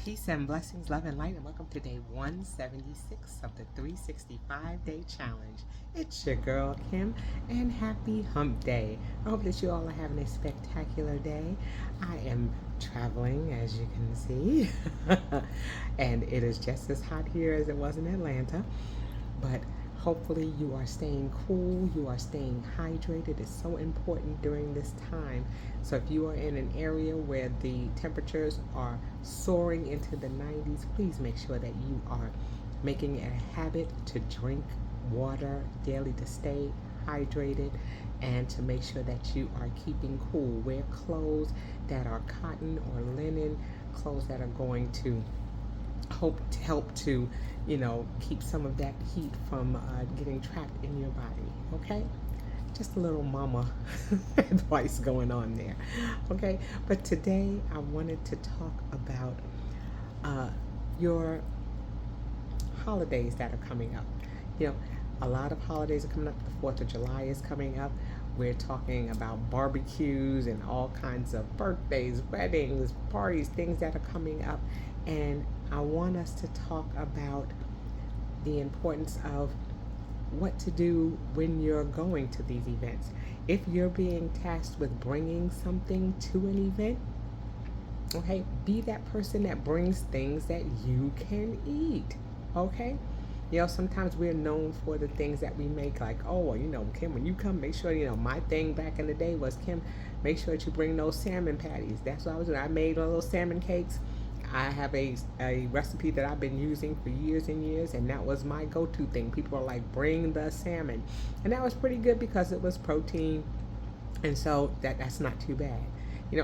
Peace and blessings, love and light, and welcome to day 176 of the 365-day challenge. It's your girl Kim, and happy hump day. I hope that you all are having a spectacular day. I am traveling, as you can see, and it is just as hot here as it was in Atlanta, but hopefully you are staying cool, you are staying hydrated. It's so important during this time. So if you are in an area where the temperatures are soaring into the 90s, please make sure that you are making it a habit to drink water daily to stay hydrated and to make sure that you are keeping cool. Wear clothes that are cotton or linen, clothes that are going to help to keep some of that heat from getting trapped in your body. Okay, just a little mama advice going on there. Okay, but today I wanted to talk about your holidays that are coming up. you know a lot of holidays are coming up. The 4th of July is coming up. We're talking about barbecues and all kinds of birthdays, weddings, parties, things that are coming up. And I want us to talk about the importance of what to do when you're going to these events. If you're being tasked with bringing something to an event, okay, be that person that brings things that you can eat. Okay, sometimes we're known for the things that we make, like, oh, well, Kim, when you come, make sure, my thing back in the day was, Kim, make sure that you bring those salmon patties. That's what I was doing. I made all those salmon cakes. I have a recipe that I've been using for years and years, and that was my go-to thing. People are like, bring the salmon. And that was pretty good because it was protein, and so that's not too bad.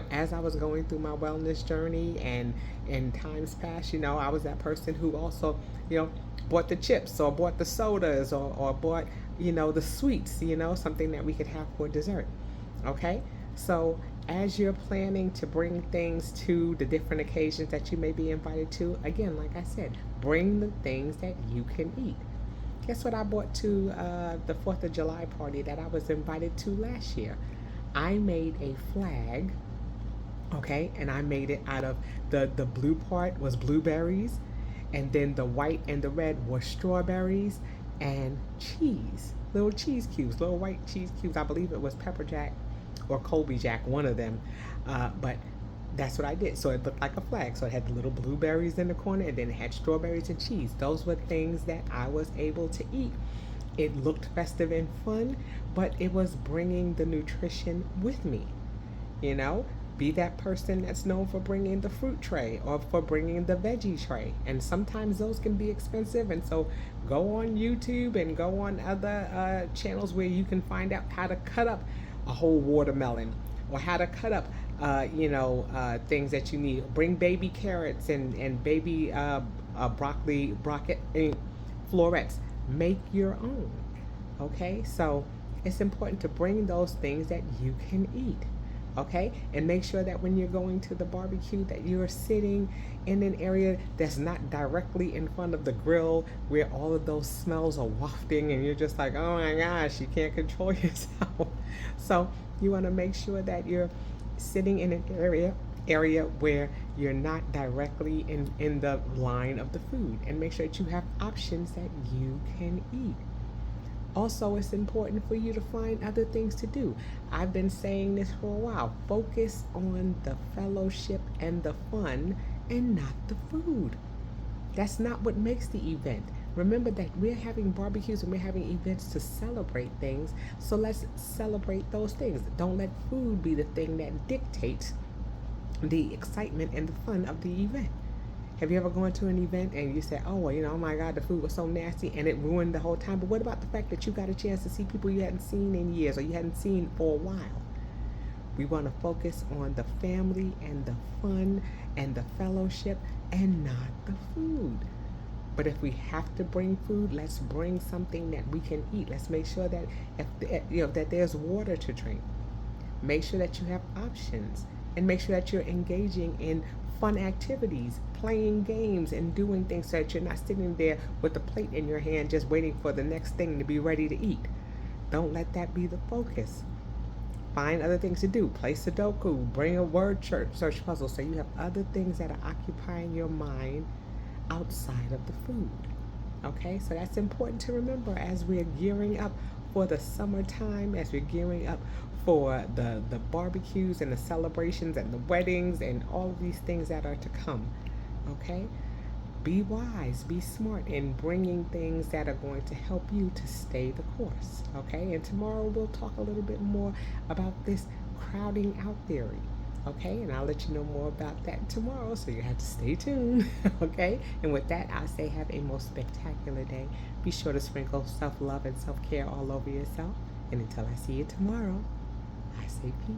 As I was going through my wellness journey and in times past, I was that person who also, bought the chips or bought the sodas or bought, the sweets, something that we could have for dessert. Okay? So as you're planning to bring things to the different occasions that you may be invited to, again, like I said, bring the things that you can eat. Guess what I brought to the 4th of July party that I was invited to last year? I made a flag, okay, and I made it out of the blue part was blueberries, and then the white and the red were strawberries and cheese, little cheese cubes, little white cheese cubes. I believe it was pepper jack or Colby Jack, one of them. But that's what I did. So it looked like a flag. So it had the little blueberries in the corner, and then it had strawberries and cheese. Those were things that I was able to eat. It looked festive and fun, but it was bringing the nutrition with me. Be that person that's known for bringing the fruit tray or for bringing the veggie tray. And sometimes those can be expensive. And so go on YouTube and go on other channels where you can find out how to cut up a whole watermelon, or how to cut up things that you need. Bring baby carrots and baby broccoli florets. Make your own. Okay, so it's important to bring those things that you can eat. Okay, and make sure that when you're going to the barbecue that you're sitting in an area that's not directly in front of the grill where all of those smells are wafting and you're just like, oh my gosh, you can't control yourself. So you want to make sure that you're sitting in an area where you're not directly in the line of the food, and make sure that you have options that you can eat. Also, it's important for you to find other things to do. I've been saying this for a while. Focus on the fellowship and the fun and not the food. That's not what makes the event. Remember that we're having barbecues and we're having events to celebrate things. So let's celebrate those things. Don't let food be the thing that dictates the excitement and the fun of the event. Have you ever gone to an event and you said, oh, well, oh my God, the food was so nasty and it ruined the whole time? But what about the fact that you got a chance to see people you hadn't seen in years or you hadn't seen for a while? We want to focus on the family and the fun and the fellowship and not the food. But if we have to bring food, let's bring something that we can eat. Let's make sure that that there's water to drink. Make sure that you have options, and make sure that you're engaging in fun activities, playing games and doing things, so that you're not sitting there with a plate in your hand just waiting for the next thing to be ready to eat. Don't let that be the focus. Find other things to do. Play Sudoku. Bring a word search puzzle. So you have other things that are occupying your mind outside of the food. Okay, so that's important to remember as we're gearing up for the summertime, as we're gearing up for the barbecues and the celebrations and the weddings and all of these things that are to come. Okay, be wise, be smart in bringing things that are going to help you to stay the course. Okay, and tomorrow we'll talk a little bit more about this crowding out theory. Okay, and I'll let you know more about that tomorrow, so you have to stay tuned. Okay, and with that, I say have a most spectacular day. Be sure to sprinkle self-love and self-care all over yourself. And until I see you tomorrow, I say peace.